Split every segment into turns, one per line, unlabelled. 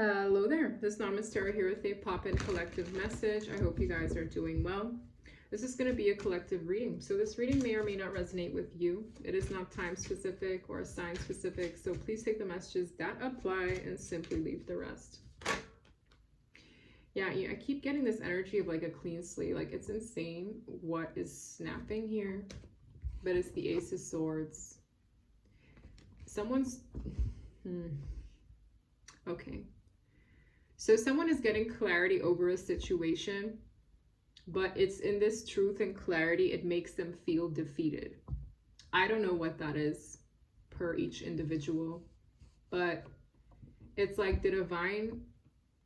Hello there, this is Namaste Tarot here with a pop-in collective message. I hope you guys are doing well. This is going to be a collective reading, so this reading may or may not resonate with you. It is not time specific or sign specific, so please take the messages that apply and simply leave the rest. Yeah, I keep getting this energy of like a clean slate. Like, it's insane what is snapping here, but it's the Ace of Swords. Someone's okay, so someone is getting clarity over a situation, but it's in this truth and clarity, it makes them feel defeated. I don't know what that is per each individual, but it's like the divine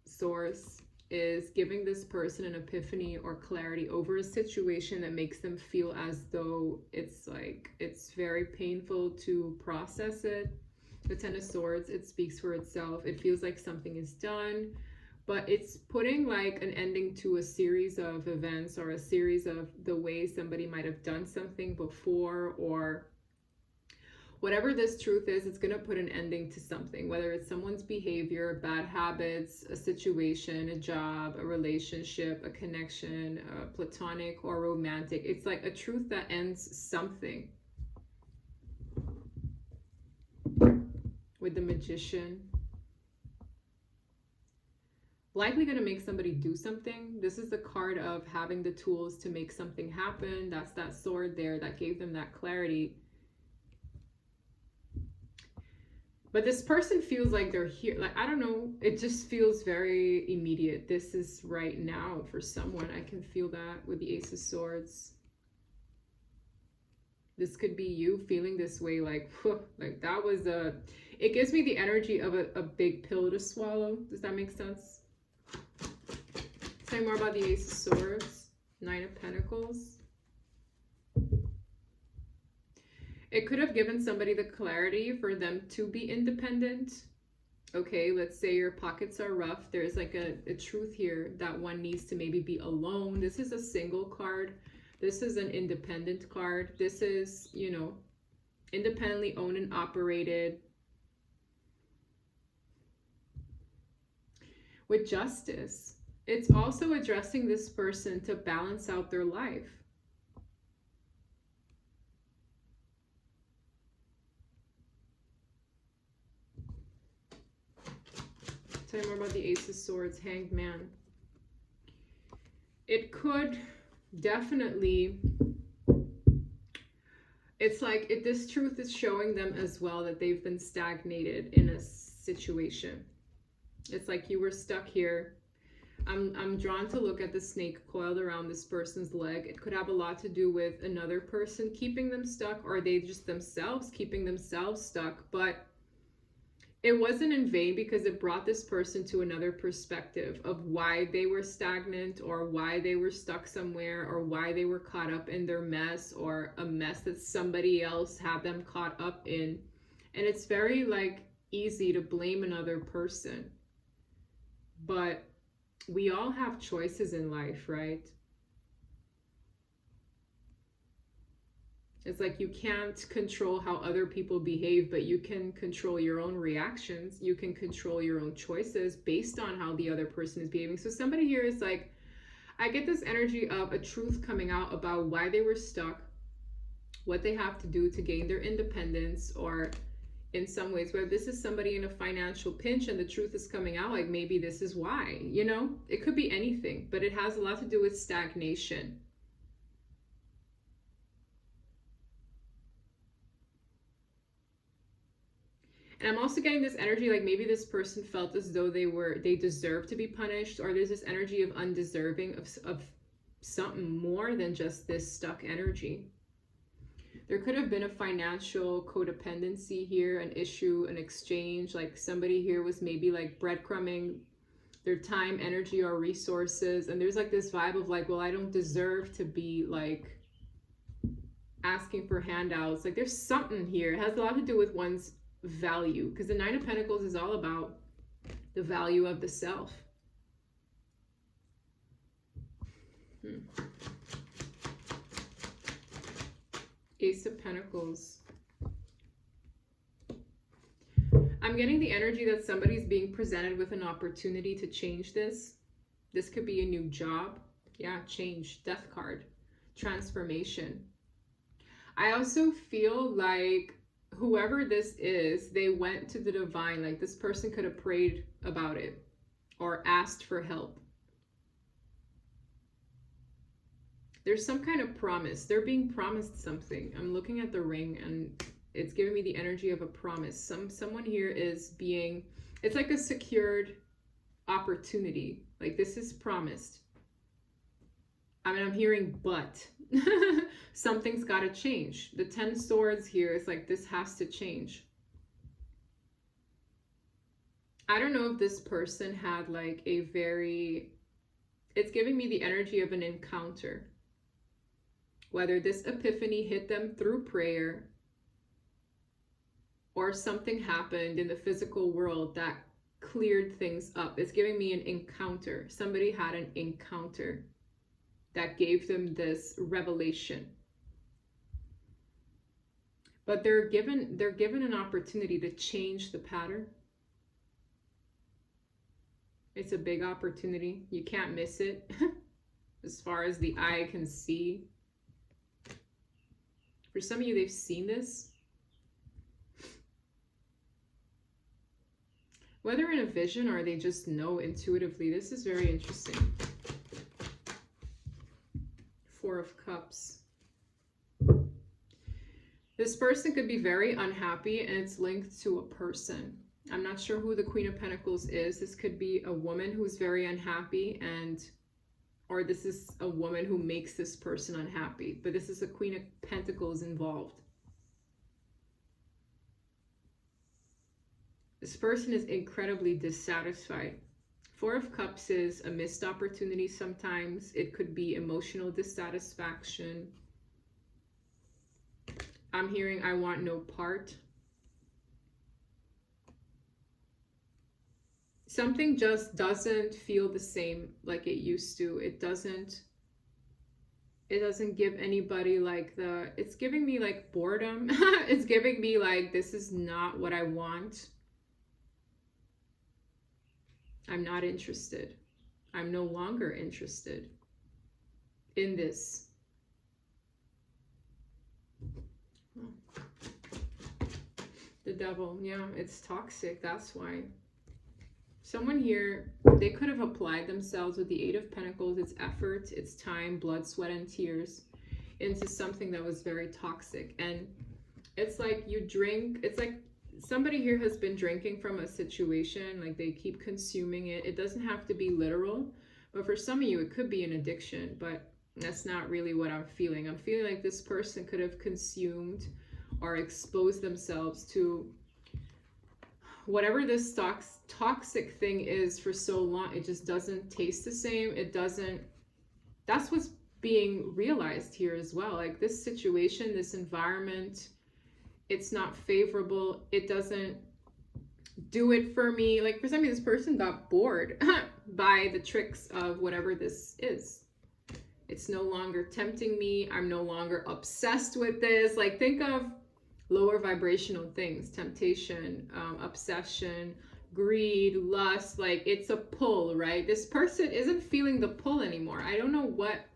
source is giving this person an epiphany or clarity over a situation that makes them feel as though it's like it's very painful to process it. The Ten of Swords, it speaks for itself. It feels like something is done, but it's putting like an ending to a series of events or a series of the ways somebody might have done something before, or whatever this truth is, it's going to put an ending to something, whether it's someone's behavior, bad habits, a situation, a job, a relationship, a connection, platonic or romantic. It's like a truth that ends something. With the Magician, likely going to make somebody do something. This is the card of having the tools to make something happen. That's that sword there that gave them that clarity. But this person feels like they're here. Like, I don't know. It just feels very immediate. This is right now for someone. I can feel that with the Ace of Swords. This could be you feeling this way, like, whew, like that was a, it gives me the energy of a big pill to swallow. Does that make sense? Tell me more about the Ace of Swords, Nine of Pentacles. It could have given somebody the clarity for them to be independent. Okay, let's say your pockets are rough. There's like a truth here that one needs to maybe be alone. This is a single card. This is an independent card. This is, you know, independently owned and operated. With Justice, it's also addressing this person to balance out their life. Tell me more about the Ace of Swords, Hanged Man. It could definitely, it's like this truth is showing them as well that they've been stagnated in a situation. It's like you were stuck here. I'm drawn to look at the snake coiled around this person's leg. It could have a lot to do with another person keeping them stuck, or they just themselves keeping themselves stuck. But it wasn't in vain, because it brought this person to another perspective of why they were stagnant, or why they were stuck somewhere, or why they were caught up in their mess, or a mess that somebody else had them caught up in. And it's very like easy to blame another person. But we all have choices in life, right? It's like you can't control how other people behave, but you can control your own reactions. You can control your own choices based on how the other person is behaving. So somebody here is like, I get this energy of a truth coming out about why they were stuck, what they have to do to gain their independence, or in some ways, where this is somebody in a financial pinch and the truth is coming out, like maybe this is why, you know, it could be anything, but it has a lot to do with stagnation. And I'm also getting this energy like maybe this person felt as though they deserve to be punished, or there's this energy of undeserving of something more than just this stuck energy. There could have been a financial codependency here, an issue, an exchange, like somebody here was maybe like breadcrumbing their time, energy, or resources. And there's like this vibe of like, well, I don't deserve to be like asking for handouts. Like there's something here. It has a lot to do with one's value, because the Nine of Pentacles is all about the value of the self. Ace of Pentacles. I'm I'm getting the energy that somebody's being presented with an opportunity to change this. This could be a new job. Yeah, change, death card, transformation. I also feel like whoever this is, they went to the divine. Like this person could have prayed about it or asked for help. There's some kind of promise. They're being promised something. I'm looking at the ring and it's giving me the energy of a promise. Someone here is being, it's like a secured opportunity. Like this is promised. I mean, I'm hearing but. Something's got to change. The 10 swords here is like this has to change. I don't know if this person had like a very, it's giving me the energy of an encounter. Whether this epiphany hit them through prayer or something happened in the physical world that cleared things up. It's giving me an encounter. Somebody had an encounter that gave them this revelation. But they're given an opportunity to change the pattern. It's a big opportunity. You can't miss it. As far as the eye can see. For some of you, they've seen this. Whether in a vision or they just know intuitively, this is very interesting. 4 of Cups. This person could be very unhappy and it's linked to a person. I'm not sure who the Queen of Pentacles is. This could be a woman who's very unhappy or this is a woman who makes this person unhappy. But this is a Queen of Pentacles involved. This person is incredibly dissatisfied. 4 of Cups is a missed opportunity sometimes. It could be emotional dissatisfaction. I'm hearing I want no part. Something just doesn't feel the same like it used to. It doesn't give anybody like it's giving me like boredom. It's giving me like, this is not what I want. I'm not interested. I'm no longer interested in this. The Devil, yeah, it's toxic. That's why. Someone here, they could have applied themselves with the 8 of Pentacles. It's effort, it's time, blood, sweat, and tears into something that was very toxic. And it's like you drink, it's like somebody here has been drinking from a situation, like they keep consuming it. It doesn't have to be literal, but for some of you, it could be an addiction, but that's not really what I'm feeling. I'm feeling like this person could have consumed or exposed themselves to whatever this toxic thing is for so long. It just doesn't taste the same. It doesn't, that's what's being realized here as well. Like this situation, this environment, it's not favorable. It doesn't do it for me. Like for some of you, this person got bored by the tricks of whatever this is. It's no longer tempting me. I'm no longer obsessed with this. Like think of lower vibrational things, temptation, obsession, greed, lust. Like it's a pull, right? This person isn't feeling the pull anymore. I don't know what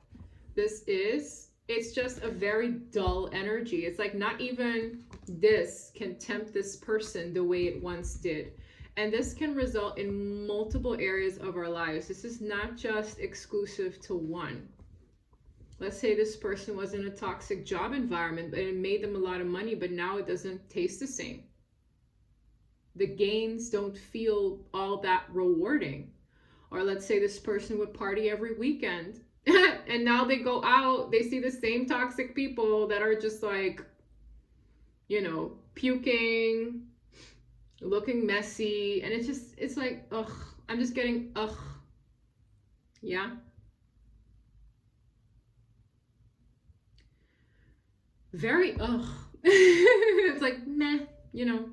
this is. It's just a very dull energy. It's like not even this can tempt this person the way it once did. And this can result in multiple areas of our lives. This is not just exclusive to one. Let's say this person was in a toxic job environment, but it made them a lot of money, but now it doesn't taste the same. The gains don't feel all that rewarding. Or let's say this person would party every weekend, and now they go out, they see the same toxic people that are just like, you know, puking, looking messy, and it's like, ugh, I'm just getting, ugh, yeah. Very, ugh. It's like, meh, you know,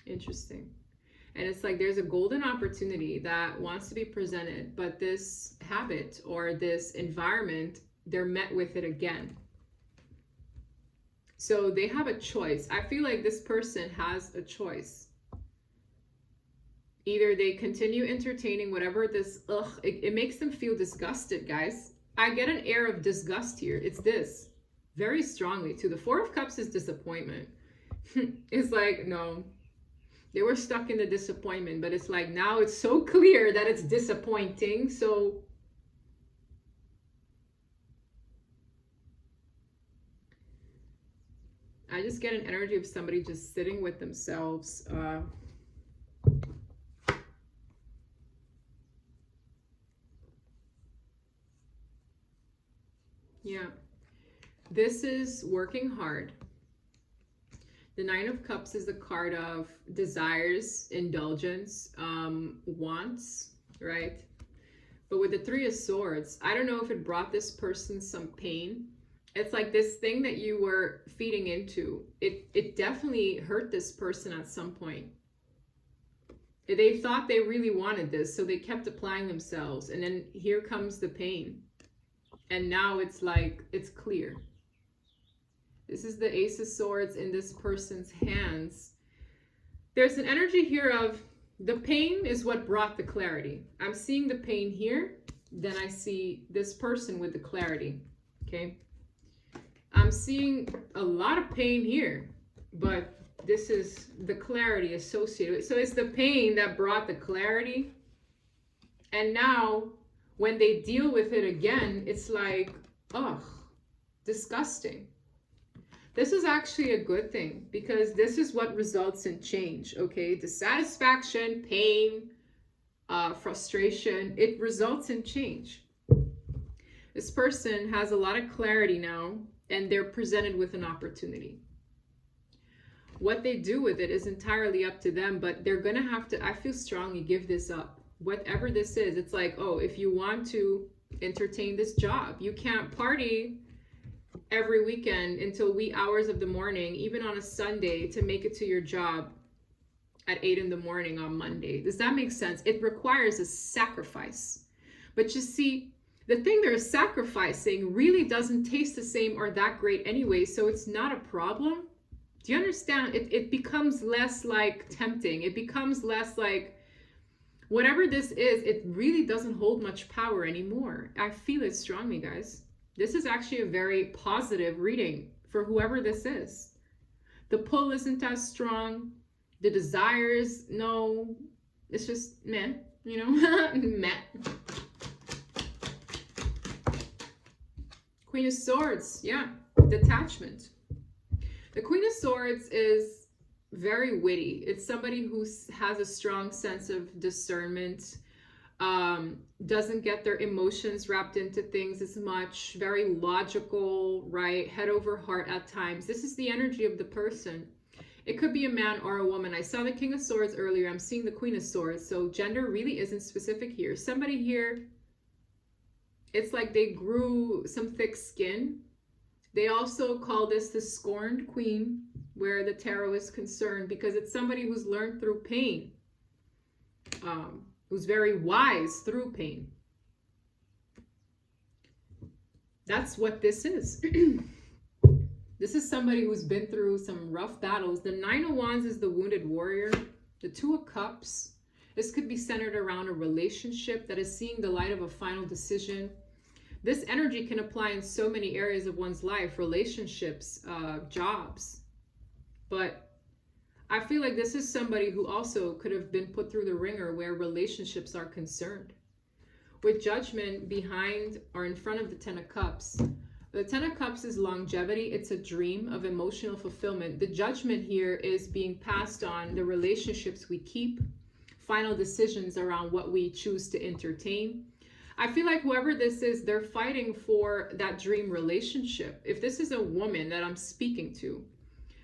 interesting. And it's like there's a golden opportunity that wants to be presented, but this habit or this environment, they're met with it again. So they have a choice. I feel like this person has a choice. Either they continue entertaining whatever this, it makes them feel disgusted, guys. I get an air of disgust here. It's this very strongly too. The Four of Cups is disappointment. It's like, no, they were stuck in the disappointment, but it's like now it's so clear that it's disappointing. So I just get an energy of somebody just sitting with themselves. Yeah, this is working hard. The Nine of Cups is a card of desires, indulgence, wants, right? But with the Three of Swords, I don't know if it brought this person some pain. It's like this thing that you were feeding into. It definitely hurt this person at some point. They thought they really wanted this, so they kept applying themselves. And then here comes the pain. And now it's like, it's clear. This is the Ace of Swords in this person's hands. There's an energy here of the pain is what brought the clarity. I'm seeing the pain here. Then I see this person with the clarity. Okay. I'm seeing a lot of pain here, but this is the clarity associated with it. So it's the pain that brought the clarity. And now when they deal with it again, it's like, ugh, disgusting. This is actually a good thing because this is what results in change, okay? Dissatisfaction, pain, frustration, it results in change. This person has a lot of clarity now and they're presented with an opportunity. What they do with it is entirely up to them, but they're gonna have to, I feel strongly, give this up. Whatever this is, it's like, oh, if you want to entertain this job, you can't party every weekend until wee hours of the morning, even on a Sunday, to make it to your job at 8 in the morning on Monday. Does that make sense? It requires a sacrifice. But you see, the thing they're sacrificing really doesn't taste the same or that great anyway, so it's not a problem. Do you understand? It becomes less like tempting. It becomes less like, whatever this is, it really doesn't hold much power anymore. I feel it strongly, guys. This is actually a very positive reading for whoever this is. The pull isn't as strong. The desires, no. It's just meh, you know? Meh. Queen of Swords, yeah. Detachment. The Queen of Swords is very witty. It's somebody who has a strong sense of discernment, doesn't get their emotions wrapped into things as much, very logical, right? Head over heart at times. This is the energy of the person. It could be a man or a woman. I saw the King of Swords earlier. I'm seeing the Queen of Swords. So gender really isn't specific here. Somebody here, it's like they grew some thick skin. They also call this the scorned queen, where the tarot is concerned, because it's somebody who's learned through pain, who's very wise through pain. That's what this is. This is somebody who's been through some rough battles. The Nine of Wands is the wounded warrior. The Two of Cups, this could be centered around a relationship that is seeing the light of a final decision. This energy can apply in so many areas of one's life, relationships, jobs. But I feel like this is somebody who also could have been put through the ringer where relationships are concerned. With Judgment behind or in front of the Ten of Cups. The Ten of Cups is longevity. It's a dream of emotional fulfillment. The Judgment here is being passed on, the relationships we keep, final decisions around what we choose to entertain. I feel like whoever this is, they're fighting for that dream relationship. If this is a woman that I'm speaking to,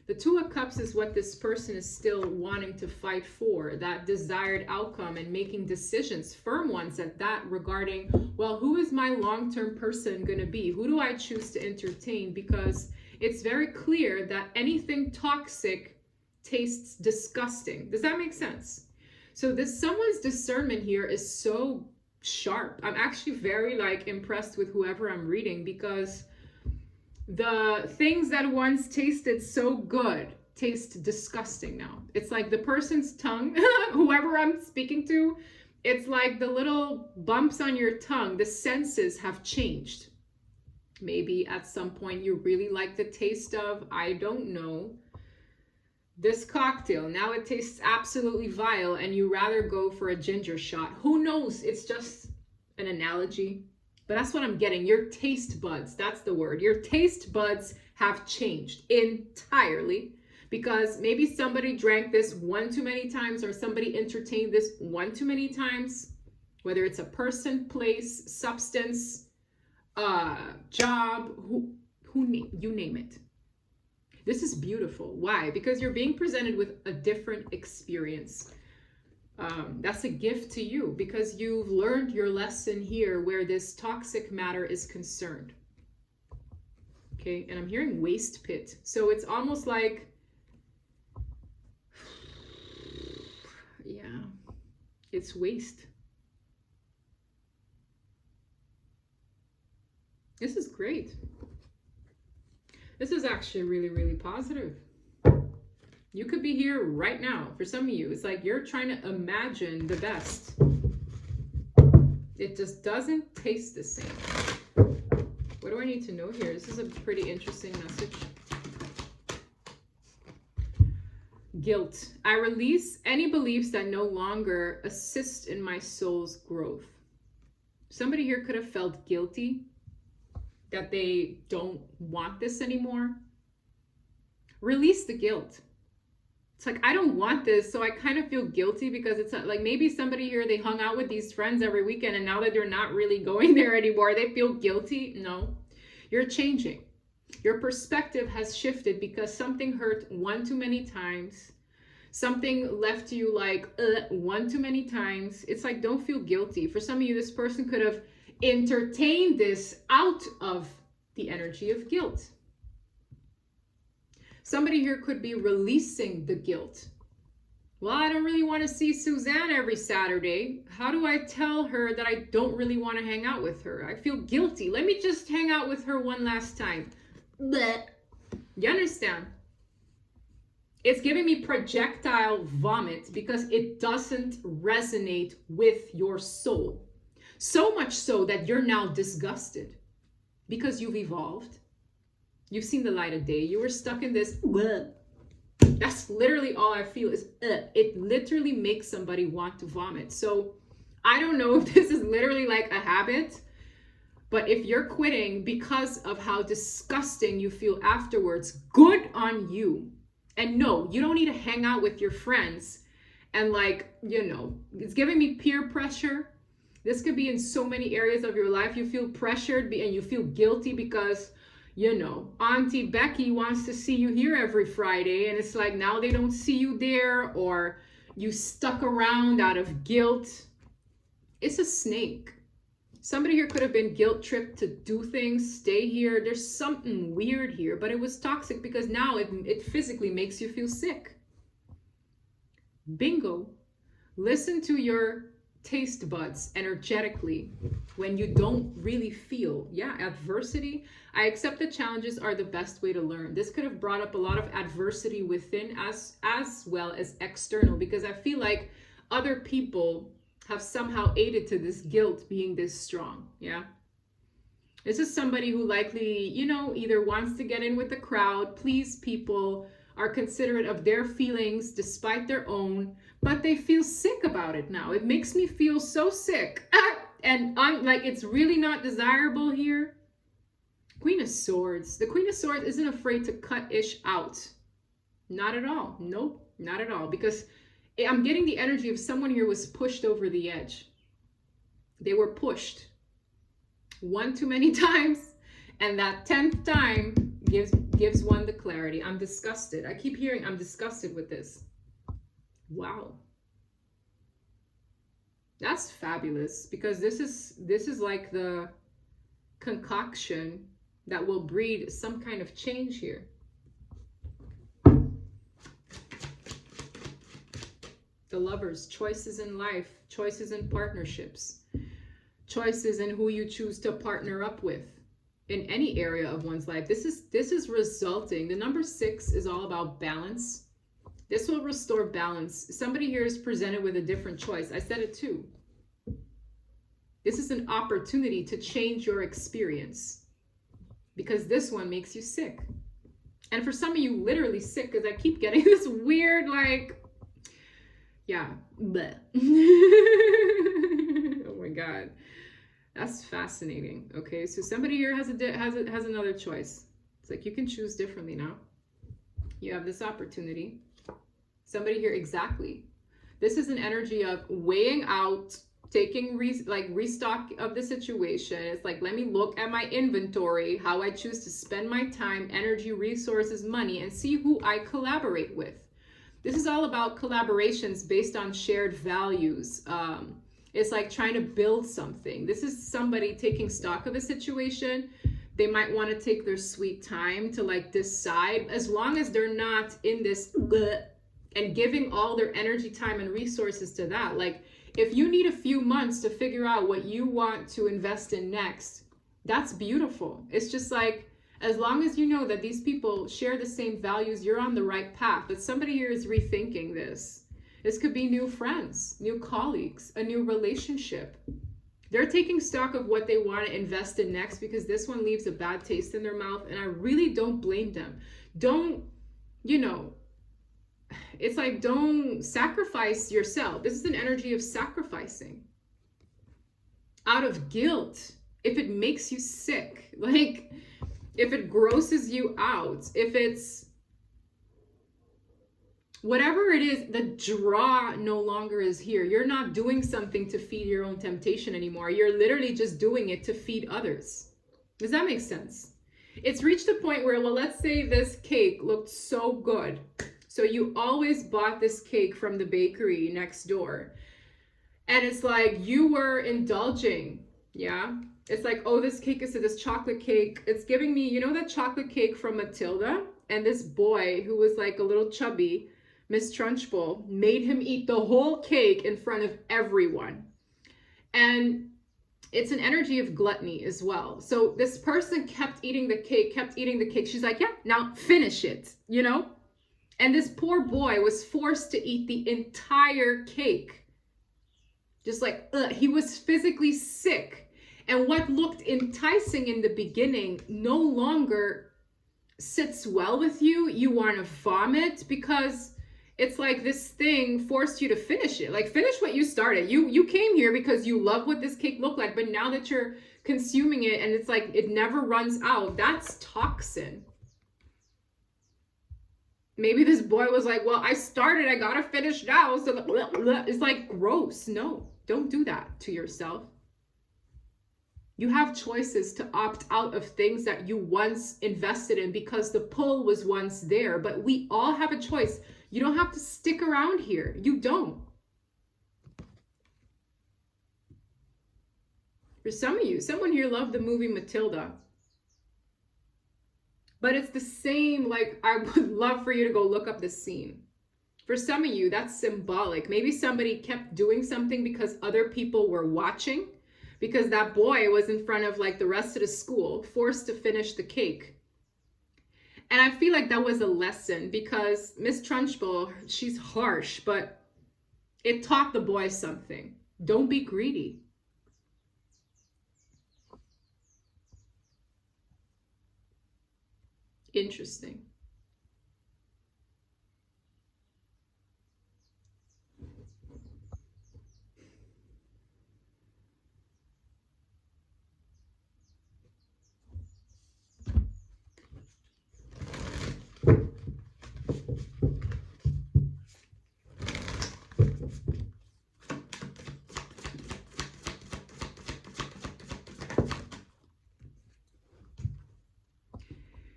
the Two of Cups is what this person is still wanting to fight for, that desired outcome and making decisions, firm ones at that, regarding, well, who is my long-term person going to be? Who do I choose to entertain? Because it's very clear that anything toxic tastes disgusting. Does that make sense? So this someone's discernment here is so sharp. I'm actually very impressed with whoever I'm reading, because the things that once tasted so good taste disgusting now. It's like the person's tongue, whoever I'm speaking to, it's like the little bumps on your tongue, the senses have changed. Maybe at some point you really like the taste of, I don't know, this cocktail. Now it tastes absolutely vile and you rather go for a ginger shot. Who knows? It's just an analogy. But that's what I'm getting. Your taste buds, that's the word. Your taste buds have changed entirely because maybe somebody drank this one too many times or somebody entertained this one too many times, whether it's a person, place, substance, job, you name it. This is beautiful. Why? Because you're being presented with a different experience. That's a gift to you because you've learned your lesson here where this toxic matter is concerned. Okay, and I'm hearing waste pit. So it's almost like, yeah, it's waste. This is great. This is actually really, really positive. You could be here right now. For some of you, it's like you're trying to imagine the best. It just doesn't taste the same. What do I need to know here? This is a pretty interesting message. Guilt. I release any beliefs that no longer assist in my soul's growth. Somebody here could have felt guilty that they don't want this anymore. Release the guilt. It's like, I don't want this, so I kind of feel guilty because it's like maybe somebody here, they hung out with these friends every weekend and now that they're not really going there anymore, they feel guilty. No, you're changing. Your perspective has shifted because something hurt one too many times. Something left you like one too many times. It's like, don't feel guilty. For some of you, this person could have entertained this out of the energy of guilt. Somebody here could be releasing the guilt. Well, I don't really want to see Suzanne every Saturday. How do I tell her that I don't really want to hang out with her? I feel guilty. Let me just hang out with her one last time. Blech. You understand? It's giving me projectile vomit because it doesn't resonate with your soul. So much so that you're now disgusted because you've evolved. You've seen the light of day. You were stuck in this. Bleh. That's literally all I feel is it literally makes somebody want to vomit. So I don't know if this is literally like a habit, but if you're quitting because of how disgusting you feel afterwards, good on you. And no, you don't need to hang out with your friends and like, you know, it's giving me peer pressure. This could be in so many areas of your life. You feel pressured and you feel guilty because, you know, Auntie Becky wants to see you here every Friday. And it's like now they don't see you there, or you stuck around out of guilt. It's a snake. Somebody here could have been guilt tripped to do things, stay here. There's something weird here, but it was toxic because now it physically makes you feel sick. Bingo. Listen to your taste buds energetically when you don't really feel, adversity. I accept that challenges are the best way to learn. This could have brought up a lot of adversity within us as well as external, because I feel like other people have somehow aided to this guilt being this strong. This is somebody who likely, you know, either wants to get in with the crowd, please people, are considerate of their feelings despite their own, but they feel sick about it now. It makes me feel so sick. And like, it's really not desirable here. Queen of Swords. The Queen of Swords isn't afraid to cut ish out. Not at all. Nope, not at all. Because I'm getting the energy of someone here was pushed over the edge. They were pushed one too many times, and that 10th time gives one the clarity. I'm disgusted. I keep hearing I'm disgusted with this. Wow. That's fabulous, because this is like the concoction that will breed some kind of change here. The Lovers, choices in life, choices in partnerships, choices in who you choose to partner up with. in any area of one's life. This is resulting. The number 6 is all about balance. This will restore balance. Somebody here is presented with a different choice. I said it too. This is an opportunity to change your experience, because this one makes you sick. And for some of you, literally sick, because I keep getting this weird, like, yeah, bleh. Oh my God. That's fascinating. Okay, so somebody here has another choice. It's like you can choose differently now. You have this opportunity. Somebody here, exactly. This is an energy of weighing out, taking restock of the situation. It's like, let me look at my inventory, how I choose to spend my time, energy, resources, money, and see who I collaborate with. This is all about collaborations based on shared values. It's like trying to build something. This is somebody taking stock of a situation. They might want to take their sweet time to like decide, as long as they're not in this and giving all their energy, time, and resources to that. Like, if you need a few months to figure out what you want to invest in next, that's beautiful. It's just like, as long as you know that these people share the same values, you're on the right path. But somebody here is rethinking this. This could be new friends, new colleagues, a new relationship. They're taking stock of what they want to invest in next, because this one leaves a bad taste in their mouth. And I really don't blame them. Don't, it's like, don't sacrifice yourself. This is an energy of sacrificing out of guilt. If it makes you sick, like if it grosses you out, if it's whatever it is, the draw no longer is here. You're not doing something to feed your own temptation anymore. You're literally just doing it to feed others. Does that make sense? It's reached a point where, well, let's say this cake looked so good. So you always bought this cake from the bakery next door. And it's like you were indulging. Yeah. It's like, oh, this cake is this chocolate cake. It's giving me, that chocolate cake from Matilda? And this boy who was like a little chubby, Miss Trunchbull, made him eat the whole cake in front of everyone. And it's an energy of gluttony as well. So this person kept eating the cake. She's like, yeah, now finish it, And this poor boy was forced to eat the entire cake. Just like, he was physically sick. And what looked enticing in the beginning no longer sits well with you. You want to vomit, because it's like this thing forced you to finish it. Like, finish what you started. You came here because you love what this cake looked like, but now that you're consuming it and it's like it never runs out, that's toxin. Maybe this boy was like, well, I started, I gotta finish now. So it's like, gross. No, don't do that to yourself. You have choices to opt out of things that you once invested in because the pull was once there. But we all have a choice. You don't have to stick around here. You don't. For some of you, someone here loved the movie Matilda. But it's the same, like, I would love for you to go look up the scene. For some of you, that's symbolic. Maybe somebody kept doing something because other people were watching, because that boy was in front of like the rest of the school, forced to finish the cake. And I feel like that was a lesson, because Miss Trunchbull, she's harsh, but it taught the boy something. Don't be greedy. Interesting.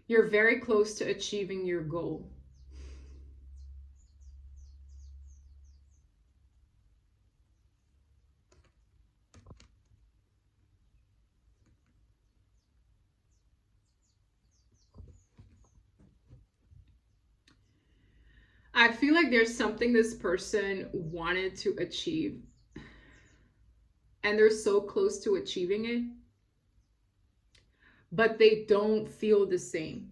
You're very close to achieving your goal. I feel like there's something this person wanted to achieve, and they're so close to achieving it. but they don't feel the same.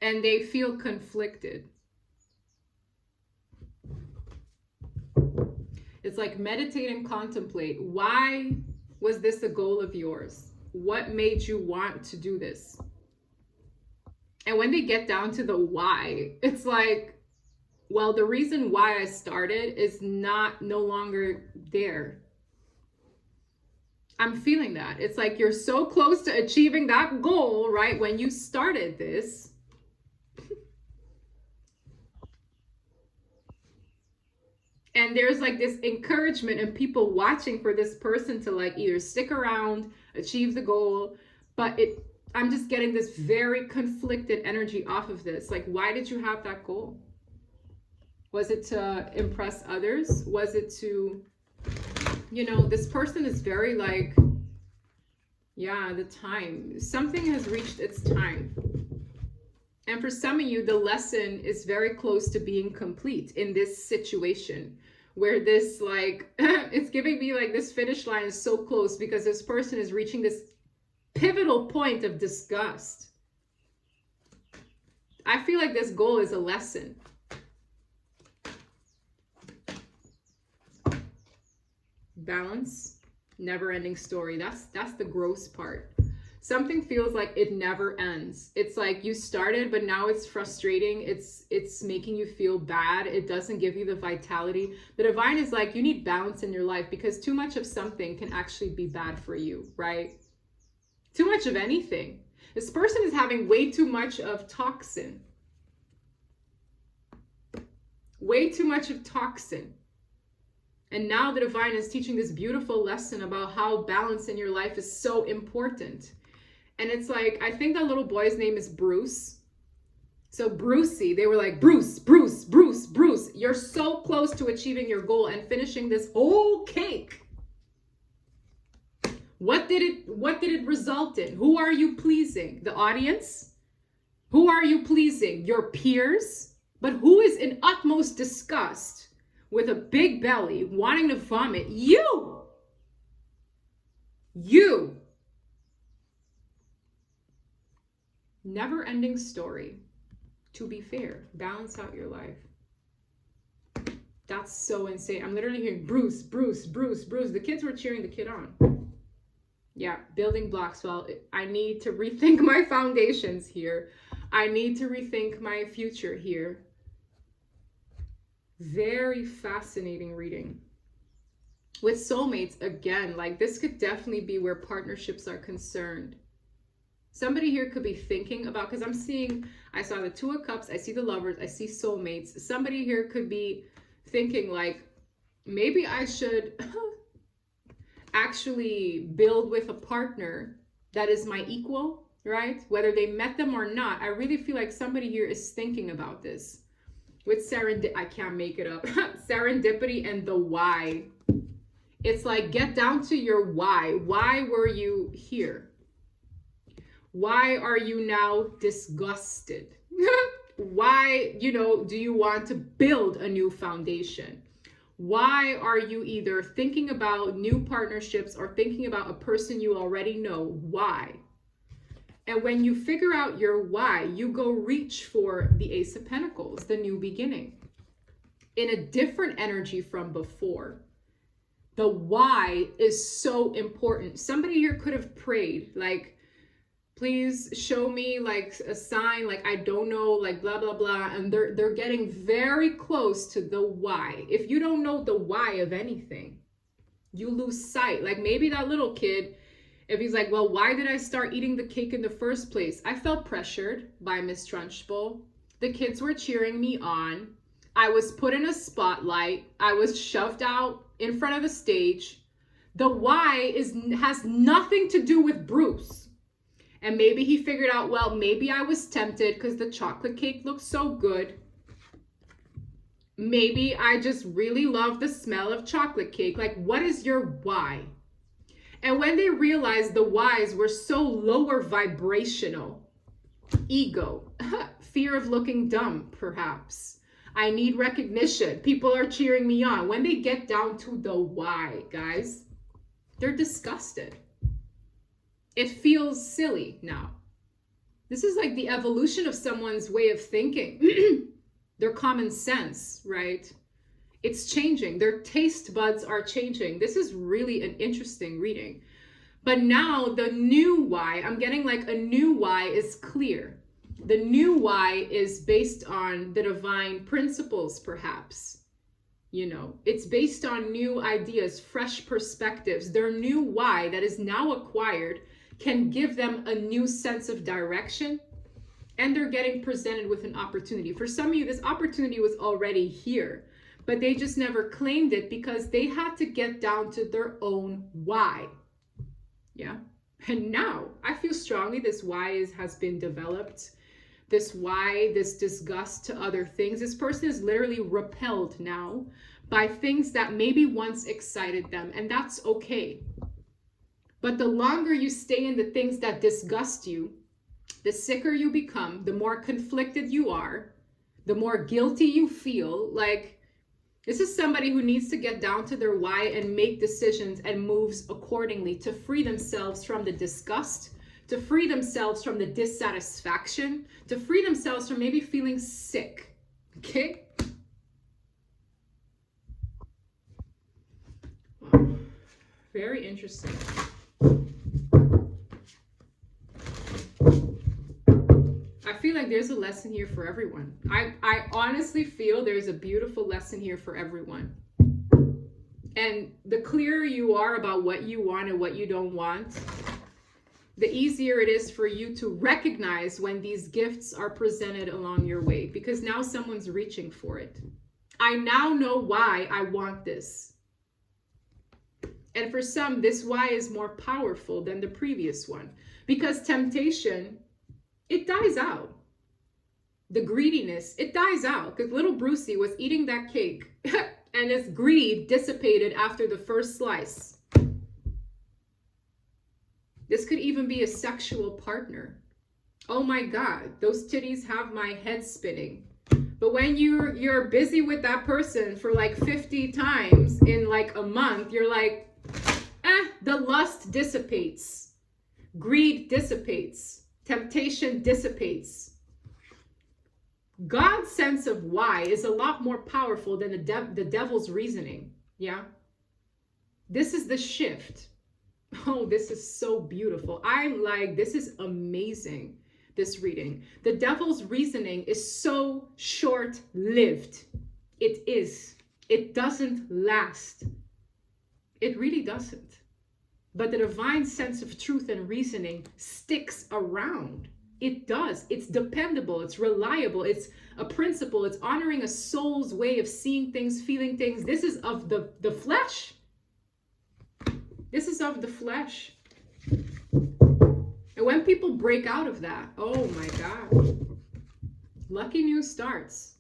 And they feel conflicted. It's like meditate and contemplate. Why was this a goal of yours? What made you want to do this? And when they get down to the why, it's like, well, the reason why I started is no longer there. I'm feeling that. It's like you're so close to achieving that goal, right? When you started this. And there's like this encouragement and people watching for this person to like either stick around, achieve the goal. But I'm just getting this very conflicted energy off of this. Like, why did you have that goal? Was it to impress others? Was it to, this person is very like, yeah, the time. Something has reached its time. And for some of you, the lesson is very close to being complete in this situation where this like, it's giving me like this finish line is so close because this person is reaching this pivotal point of disgust. I feel like this goal is a lesson. Balance, never-ending story. That's the gross part. Something feels like it never ends. It's like you started, but now it's frustrating. It's making you feel bad. It doesn't give you the vitality. The divine is like, you need balance in your life because too much of something can actually be bad for you, right? Too much of anything. This person is having way too much of toxin. Way too much of toxin. And now the divine is teaching this beautiful lesson about how balance in your life is so important. And it's like, I think that little boy's name is Bruce. So Brucey, they were like, Bruce, Bruce, Bruce, Bruce. You're so close to achieving your goal and finishing this whole cake. What did it result in? Who are you pleasing? The audience? Who are you pleasing? Your peers? But who is in utmost disgust with a big belly wanting to vomit? You. Never-ending story. To be fair, balance out your life. That's so insane. I'm literally hearing Bruce, Bruce, Bruce, Bruce. The kids were cheering the kid on. Yeah, building blocks. Well, I need to rethink my foundations here. I need to rethink my future here. Very fascinating reading. With soulmates, again, like this could definitely be where partnerships are concerned. Somebody here could be thinking about, because I saw the Two of Cups, I see the Lovers, I see soulmates. Somebody here could be thinking like, maybe I should actually build with a partner that is my equal, right? Whether they met them or not, I really feel like somebody here is thinking about this. With I can't make it up. Serendipity and the why. It's like, get down to your why. Why were you here? Why are you now disgusted? Why, do you want to build a new foundation? Why are you either thinking about new partnerships or thinking about a person you already know? Why? And when you figure out your why, you go reach for the Ace of Pentacles, the new beginning, in a different energy from before. The why is so important. Somebody here could have prayed, like, please show me like a sign, like I don't know, like blah, blah, blah. And they're getting very close to the why. If you don't know the why of anything, you lose sight. Like maybe that little kid, if he's like, well, why did I start eating the cake in the first place? I felt pressured by Miss Trunchbull. The kids were cheering me on. I was put in a spotlight. I was shoved out in front of the stage. The why has nothing to do with Bruce. And maybe he figured out, well, maybe I was tempted because the chocolate cake looks so good. Maybe I just really love the smell of chocolate cake. Like, what is your why? And when they realized the whys were so lower vibrational, ego, fear of looking dumb, perhaps. I need recognition. People are cheering me on. When they get down to the why, guys, They're disgusted. It feels silly now. This is like the evolution of someone's way of thinking. Their common sense, right? It's changing. Their taste buds are changing. This is really an interesting reading. But now the new why, I'm getting like a new why is clear. The new why is based on the divine principles, perhaps. You know, it's based on new ideas, fresh perspectives. Their new why that is now acquired can give them a new sense of direction. And they're getting presented with an opportunity. For some of you, this opportunity was already here, but they just never claimed it because they had to get down to their own why. Yeah. And now I feel strongly this why has been developed. This why, this disgust to other things. This person is literally repelled now by things that maybe once excited them, and that's okay. But the longer you stay in the things that disgust you, the sicker you become, the more conflicted you are, the more guilty you feel. Like, this is somebody who needs to get down to their why and make decisions and moves accordingly to free themselves from the disgust, to free themselves from the dissatisfaction, to free themselves from maybe feeling sick. Okay? Wow. Very interesting. I feel like there's a lesson here for everyone. I honestly feel there's a beautiful lesson here for everyone. And the clearer you are about what you want and what you don't want, the easier it is for you to recognize when these gifts are presented along your way, because now someone's reaching for it. I now know why I want this. And for some, this why is more powerful than the previous one, because temptation, it dies out. The greediness, it dies out, because little Brucey was eating that cake and his greed dissipated after the first slice. This could even be a sexual partner. Oh my God, those titties have my head spinning. But when you're busy with that person for like 50 times in like a month, you're like, the lust dissipates. Greed dissipates. Temptation dissipates. God's sense of why is a lot more powerful than the devil's reasoning. Yeah. This is the shift. Oh, this is so beautiful. I'm like, this is amazing, this reading. The devil's reasoning is so short-lived. It is. It doesn't last. It really doesn't. But the divine sense of truth and reasoning sticks around. It does. It's dependable. It's reliable. It's a principle. It's honoring a soul's way of seeing things, feeling things. This is of the flesh. This is of the flesh. And when people break out of that, oh my God. Lucky new starts.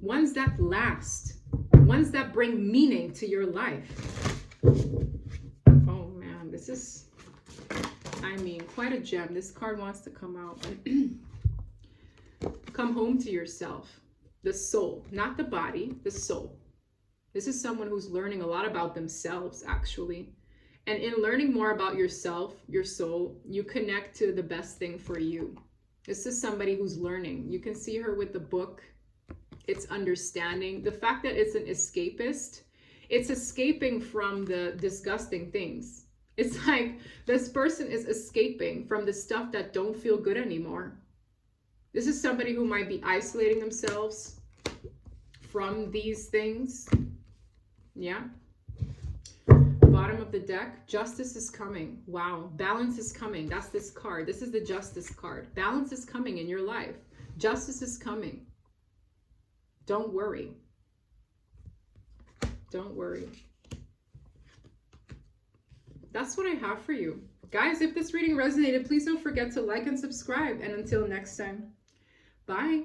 Ones that last. Ones that bring meaning to your life. Oh man, this is, I mean, quite a gem. This card wants to come out. Come home to yourself. The soul, not the body, the soul. This is someone who's learning a lot about themselves, actually. And in learning more about yourself, your soul, you connect to the best thing for you. This is somebody who's learning. You can see her with the book. It's understanding. The fact that it's an escapist, it's escaping from the disgusting things. It's like this person is escaping from the stuff that don't feel good anymore. This is somebody who might be isolating themselves from these things. Yeah. Bottom of the deck, justice is coming. Wow. Balance is coming. That's this card. This is the justice card. Balance is coming in your life. Justice is coming. Don't worry. Don't worry. That's what I have for you. Guys, if this reading resonated, please don't forget to like and subscribe. And until next time, bye.